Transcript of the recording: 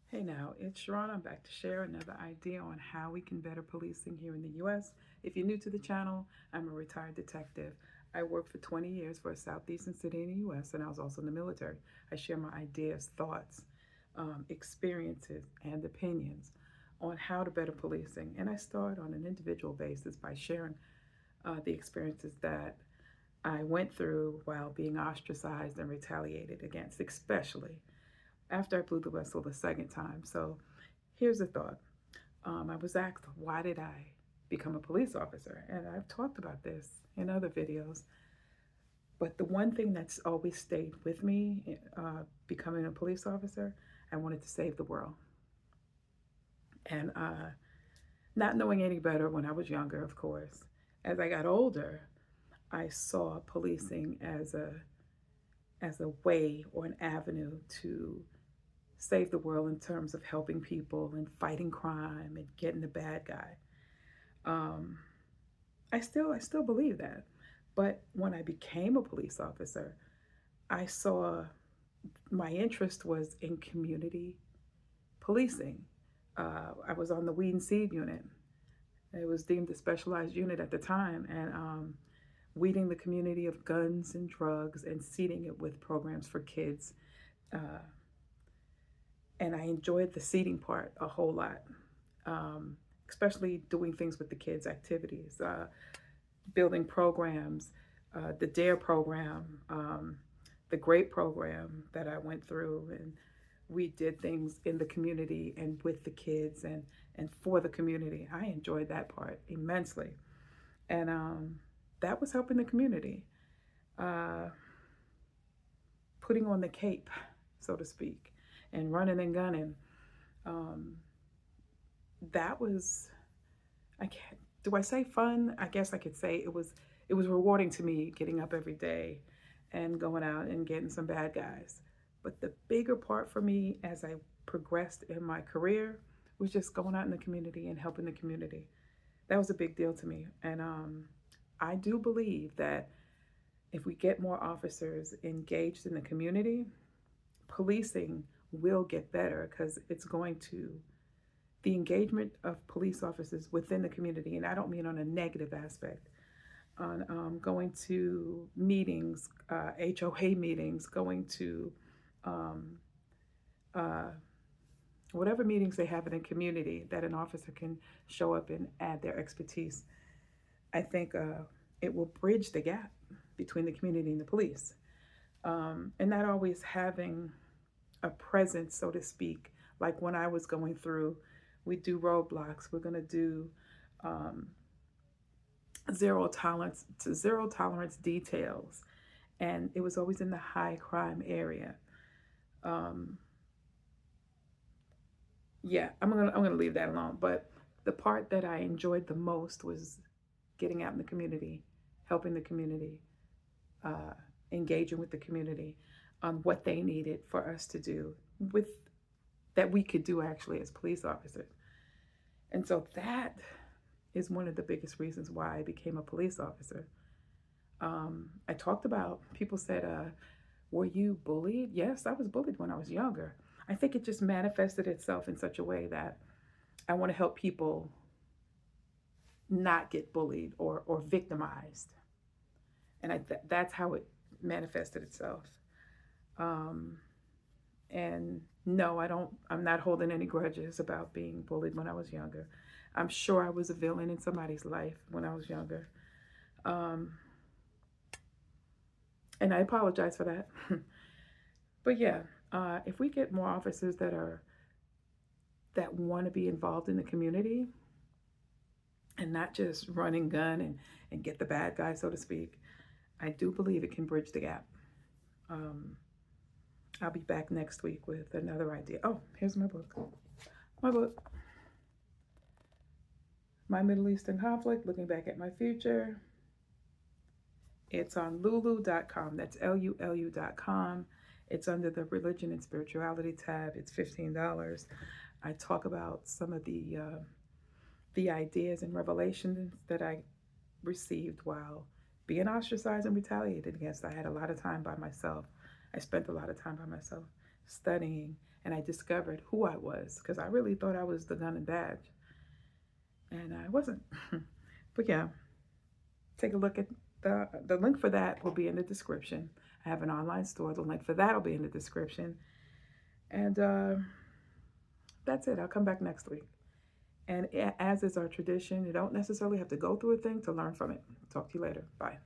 Hey now, it's Sharon. I'm back to share another idea on how we can better policing here in the US. If you're new to the channel, I'm a retired detective. I worked for 20 years for a southeastern city in the US, and I was also in the military. I share my ideas, thoughts, experiences, and opinions on how to better policing. And I start on an individual basis by sharing the experiences that I went through while being ostracized and retaliated against, especially after I blew the whistle the second time. So here's the thought. I was asked, why did I become a police officer? And I've talked about this in other videos. But the one thing that's always stayed with me, becoming a police officer, I wanted to save the world. And not knowing any better when I was younger, of course, as I got older, I saw policing as a way or an avenue to save the world in terms of helping people and fighting crime and getting the bad guy. Um, I still believe that, but when I became a police officer, I saw my interest was in community policing. I was on the weed and seed unit. It was deemed a specialized unit at the time, and weeding the community of guns and drugs and seeding it with programs for kids. Uh, and I enjoyed the seeding part a whole lot, um, especially doing things with the kids' activities, building programs, the DARE program, the GREAT program that I went through. And we did things in the community and with the kids and for the community. I enjoyed that part immensely. And that was helping the community, uh, putting on the cape, so to speak, and running and gunning. Um, that was I can't. Do I say fun? I guess I could say it was rewarding to me getting up every day and going out and getting some bad guys. But the bigger part for me as I progressed in my career was just going out in the community and helping the community. That was a big deal to me. And I do believe that if we get more officers engaged in the community, policing will get better because it's going to the engagement of police officers within the community, and I don't mean on a negative aspect, on going to meetings, HOA meetings, going to um, uh, whatever meetings they have in a community that an officer can show up and add their expertise. I think it will bridge the gap between the community and the police, and not always having a presence, so to speak. Like when I was going through, we do roadblocks. We're going to do um, zero tolerance details, and it was always in the high crime area. Um, yeah, I'm gonna leave that alone. But the part that I enjoyed the most was getting out in the community, helping the community, uh, engaging with the community on what they needed for us to do with that we could do actually as police officers. And so that is one of the biggest reasons why I became a police officer. I talked about, people said, were you bullied? Yes, I was bullied when I was younger. I think it just manifested itself in such a way that I want to help people not get bullied or victimized. And that's how it manifested itself. Um, and no, I'm not holding any grudges about being bullied when I was younger. I'm sure I was a villain in somebody's life when I was younger. Um, and I apologize for that. But yeah, if we get more officers that want to be involved in the community and not just run and gun and get the bad guy, so to speak, I do believe it can bridge the gap. Um, I'll be back next week with another idea. Oh, here's my book. My book, My Middle Eastern Conflict, Looking Back at My Future. It's on lulu.com. That's lulu.com. It's under the Religion and Spirituality tab. It's $15. I talk about some of the ideas and revelations that I received while being ostracized and retaliated against. I had a lot of time by myself. I spent a lot of time by myself studying and I discovered who I was, because I really thought I was the gun and badge, and I wasn't. But yeah, take a look at the link for that will be in the description. I have an online store. The link for that will be in the description. And that's it. I'll come back next week. And as is our tradition, you don't necessarily have to go through a thing to learn from it. Talk to you later. Bye.